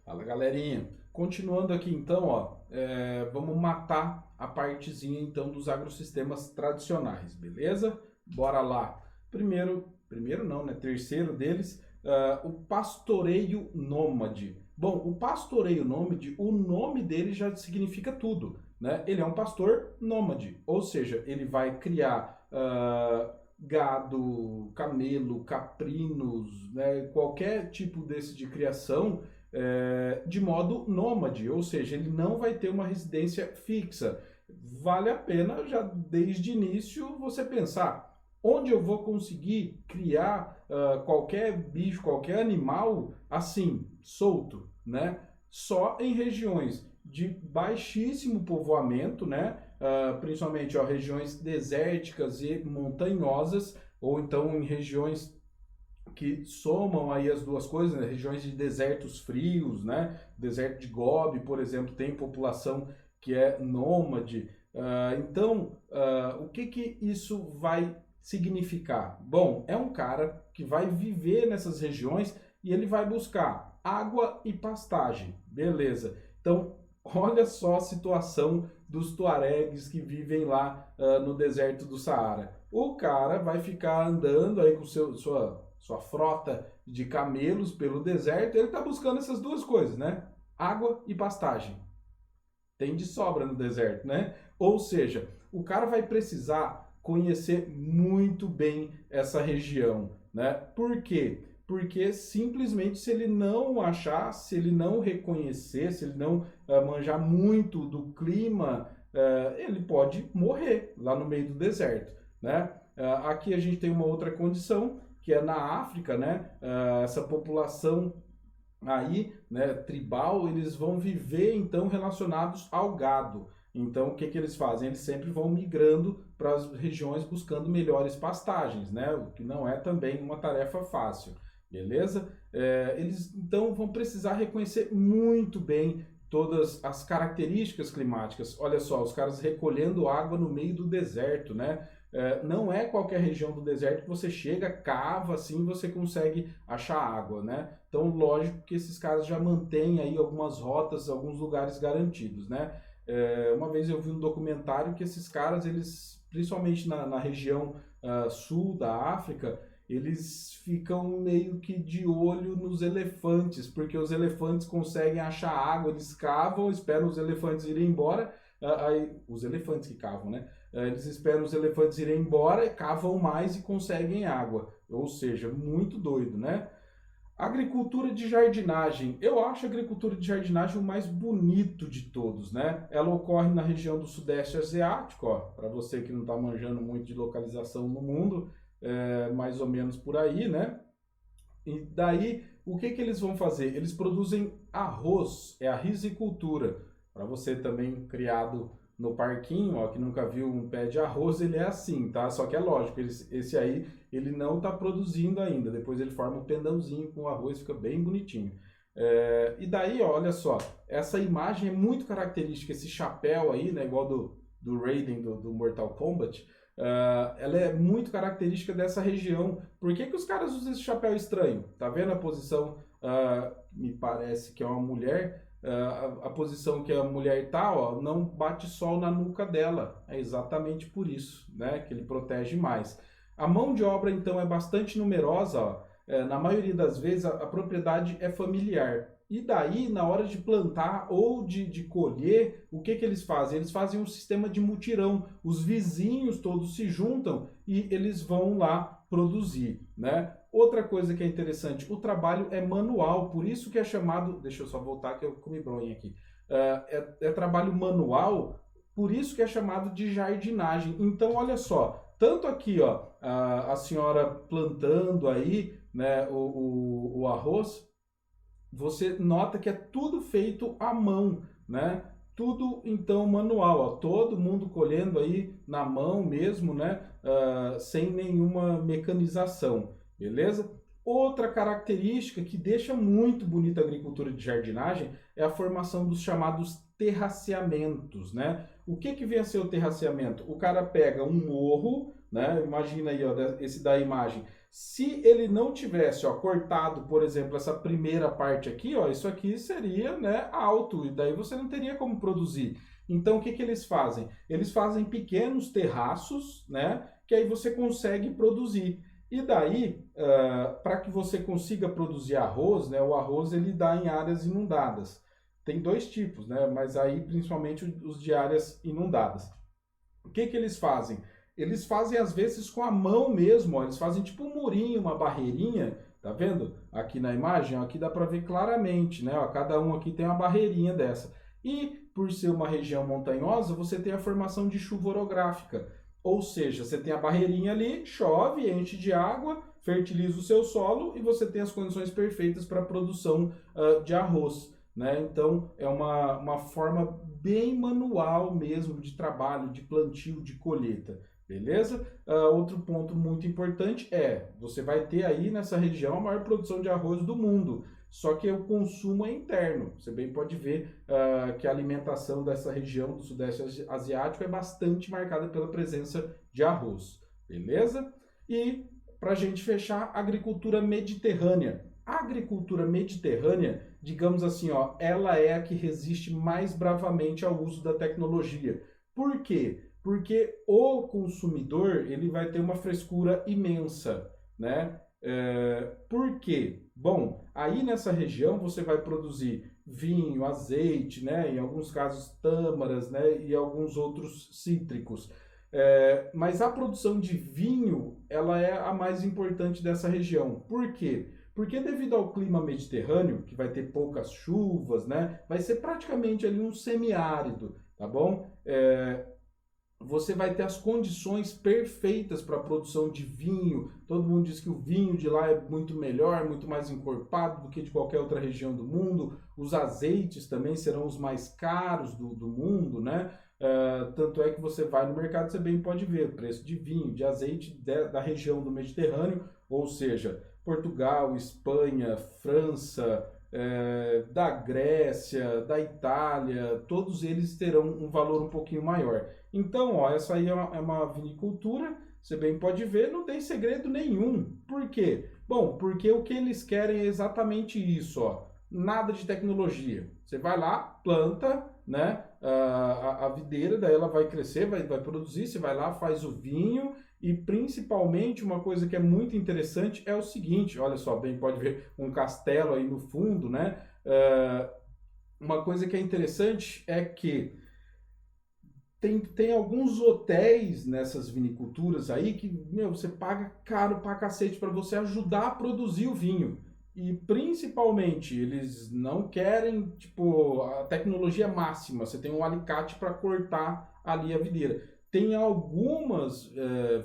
Fala, galerinha. Continuando aqui então, ó, vamos matar a partezinha então dos agrossistemas tradicionais, beleza? Bora lá. Primeiro não, né? Terceiro deles, o pastoreio nômade. Bom, o pastoreio nômade, o nome dele já significa tudo, né? Ele é um pastor nômade, ou seja, ele vai criar gado, camelo, caprinos, né? Qualquer tipo desse de criação de modo nômade, ou seja, ele não vai ter uma residência fixa. Vale a pena já desde o início você pensar onde eu vou conseguir criar qualquer bicho, qualquer animal assim, solto, né? Só em regiões de baixíssimo povoamento, né? Principalmente ó, regiões desérticas e montanhosas, ou então em regiões que somam aí as duas coisas, né? Regiões de desertos frios, né? Deserto de Gobi, por exemplo, tem população que é nômade. O que que isso vai significar? Bom, é um cara que vai viver nessas regiões e ele vai buscar água e pastagem, beleza? Então, olha só a situação dos tuaregs que vivem lá no deserto do Saara. O cara vai ficar andando aí com sua frota de camelos pelo deserto, ele está buscando essas duas coisas, né? Água e pastagem. Tem de sobra no deserto, né? Ou seja, o cara vai precisar conhecer muito bem essa região, né? Por quê? Porque simplesmente se ele não achar, se ele não reconhecer, se ele não manjar muito do clima, ele pode morrer lá no meio do deserto, né? Aqui a gente tem uma outra condição, que é na África, né? Essa população aí, né, tribal, eles vão viver então relacionados ao gado. Então, o que que eles fazem? Eles sempre vão migrando para as regiões buscando melhores pastagens, né? O que não é também uma tarefa fácil, beleza? Eles então vão precisar reconhecer muito bem todas as características climáticas. Olha só, os caras recolhendo água no meio do deserto, né? Não é qualquer região do deserto que você chega, cava assim, você consegue achar água, né? Então, lógico que esses caras já mantêm aí algumas rotas, alguns lugares garantidos, né? Uma vez eu vi um documentário que esses caras, eles, principalmente na região sul da África, eles ficam meio que de olho nos elefantes, porque os elefantes conseguem achar água, eles cavam, esperam os elefantes irem embora, aí, os elefantes que cavam, né? Eles esperam os elefantes irem embora, cavam mais e conseguem água. Ou seja, muito doido, né? Agricultura de jardinagem. Eu acho a agricultura de jardinagem o mais bonito de todos, né? Ela ocorre na região do Sudeste Asiático, ó, para você que não está manjando muito de localização no mundo, mais ou menos por aí, né? E daí, o que que eles vão fazer? Eles produzem arroz, é a risicultura. Para você também criado no parquinho, ó, que nunca viu um pé de arroz, ele é assim, tá? Só que é lógico, esse aí ele não está produzindo ainda. Depois ele forma um pendãozinho com arroz, fica bem bonitinho. E daí, ó, olha só, essa imagem é muito característica, esse chapéu aí, né, igual do Raiden do Mortal Kombat. Ela é muito característica dessa região. Por que que os caras usam esse chapéu estranho? Tá vendo a posição? Me parece que é uma mulher. A posição que a mulher tá, ó, não bate sol na nuca dela. É exatamente por isso, né, que ele protege mais. A mão de obra, então, é bastante numerosa, ó. Na maioria das vezes, a propriedade é familiar. E daí, na hora de plantar ou de colher, o que que eles fazem? Eles fazem um sistema de mutirão. Os vizinhos todos se juntam e eles vão lá produzir, né? Outra coisa que é interessante, o trabalho é manual, por isso que é chamado... Deixa eu só voltar que eu comi bronha aqui. É trabalho manual, por isso que é chamado de jardinagem. Então, olha só, tanto aqui, ó, a senhora plantando aí, né, o arroz, você nota que é tudo feito à mão, né? Tudo então manual, ó, todo mundo colhendo aí na mão mesmo, né? Sem nenhuma mecanização, beleza? Outra característica que deixa muito bonita a agricultura de jardinagem é a formação dos chamados terraceamentos, né? O que que vem a ser o terraceamento? O cara pega um morro, né? Imagina aí, ó, esse da imagem. Se ele não tivesse, ó, cortado, por exemplo, essa primeira parte aqui, ó, isso aqui seria, né, alto, e daí você não teria como produzir. Então, o que que eles fazem? Eles fazem pequenos terraços, né, que aí você consegue produzir. E daí, para que você consiga produzir arroz, né, o arroz ele dá em áreas inundadas. Tem dois tipos, né, mas aí principalmente os de áreas inundadas. O que que eles fazem? Eles fazem às vezes com a mão mesmo, ó, eles fazem tipo um murinho, uma barreirinha, tá vendo? Aqui na imagem, ó, aqui dá para ver claramente, né? Ó, cada um aqui tem uma barreirinha dessa. E por ser uma região montanhosa, você tem a formação de chuva orográfica. Ou seja, você tem a barreirinha ali, chove, enche de água, fertiliza o seu solo e você tem as condições perfeitas para a produção de arroz. Né? Então, é uma forma bem manual mesmo de trabalho, de plantio, de colheita. Beleza? Outro ponto muito importante é, você vai ter aí nessa região a maior produção de arroz do mundo, só que o consumo é interno. Você bem pode ver que a alimentação dessa região do Sudeste Asiático é bastante marcada pela presença de arroz. Beleza? E, para a gente fechar, agricultura mediterrânea. A agricultura mediterrânea, digamos assim, ó, ela é a que resiste mais bravamente ao uso da tecnologia. Por quê? Porque o consumidor ele vai ter uma frescura imensa, né? Por quê? Bom, aí nessa região você vai produzir vinho, azeite, né? Em alguns casos tâmaras, né? E alguns outros cítricos. Mas a produção de vinho, ela é a mais importante dessa região. Por quê? Porque devido ao clima mediterrâneo, que vai ter poucas chuvas, né? Vai ser praticamente ali um semiárido, tá bom? Você vai ter as condições perfeitas para a produção de vinho. Todo mundo diz que o vinho de lá é muito melhor, muito mais encorpado do que de qualquer outra região do mundo. Os azeites também serão os mais caros do mundo, né? Tanto é que você vai no mercado, você bem pode ver o preço de vinho, de azeite da região do Mediterrâneo, ou seja, Portugal, Espanha, França, da Grécia, da Itália, todos eles terão um valor um pouquinho maior. Então, ó, essa aí é uma vinicultura, você bem pode ver, não tem segredo nenhum. Por quê? Bom, porque o que eles querem é exatamente isso, ó, nada de tecnologia. Você vai lá, planta, né, a videira, daí ela vai crescer, vai produzir, você vai lá, faz o vinho. E principalmente uma coisa que é muito interessante é o seguinte, olha só, bem pode ver um castelo aí no fundo, né? Uma coisa que é interessante é que tem alguns hotéis nessas viniculturas aí que, meu, você paga caro pra cacete para você ajudar a produzir o vinho. E principalmente, eles não querem, tipo, a tecnologia máxima. Você tem um alicate para cortar ali a videira. Tem algumas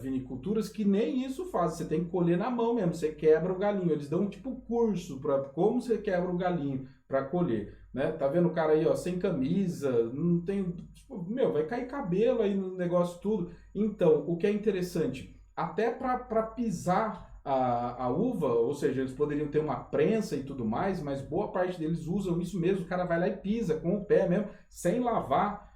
viniculturas que nem isso fazem. Você tem que colher na mão mesmo. Você quebra o galinho. Eles dão tipo curso para como você quebra o galinho para colher. Né? Tá vendo o cara aí, ó, sem camisa, não tem. Tipo, meu, vai cair cabelo aí no negócio tudo. Então, o que é interessante, até para pisar a uva, ou seja, eles poderiam ter uma prensa e tudo mais, mas boa parte deles usam isso mesmo. O cara vai lá e pisa com o pé mesmo, sem lavar.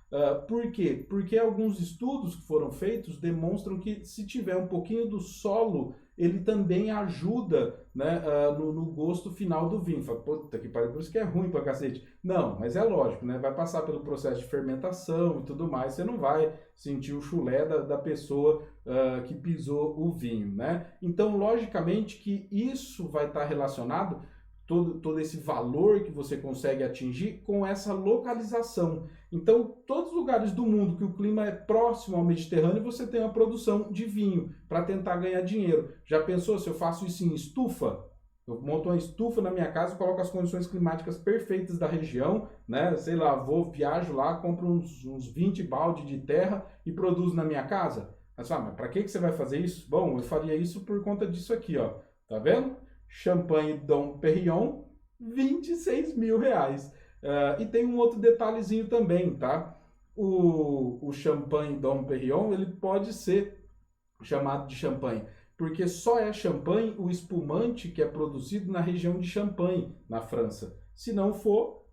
Por quê? Porque alguns estudos que foram feitos demonstram que se tiver um pouquinho do solo, ele também ajuda, né, no gosto final do vinho. Fala, puta que pariu, por isso que é ruim pra cacete. Não, mas é lógico, né? Vai passar pelo processo de fermentação e tudo mais, você não vai sentir o chulé da pessoa que pisou o vinho, né? Então, logicamente que isso vai estar relacionado todo esse valor que você consegue atingir com essa localização. Então, todos os lugares do mundo que o clima é próximo ao Mediterrâneo, você tem uma produção de vinho para tentar ganhar dinheiro. Já pensou se eu faço isso em estufa? Eu monto uma estufa na minha casa, coloco as condições climáticas perfeitas da região, né? Sei lá, viajo lá, compro uns 20 balde de terra e produzo na minha casa. Mas para que você vai fazer isso? Bom, eu faria isso por conta disso aqui, ó. Tá vendo? Champanhe Dom Perignon, R$ 26.000. E tem um outro detalhezinho também, tá? O champanhe Dom Perignon, ele pode ser chamado de champanhe, porque só é champanhe o espumante que é produzido na região de Champagne, na França. Se não for,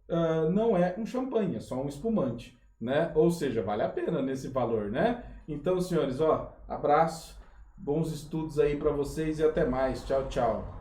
não é um champanhe, é só um espumante, né? Ou seja, vale a pena nesse valor, né? Então, senhores, ó, abraço. Bons estudos aí para vocês e até mais. Tchau, tchau.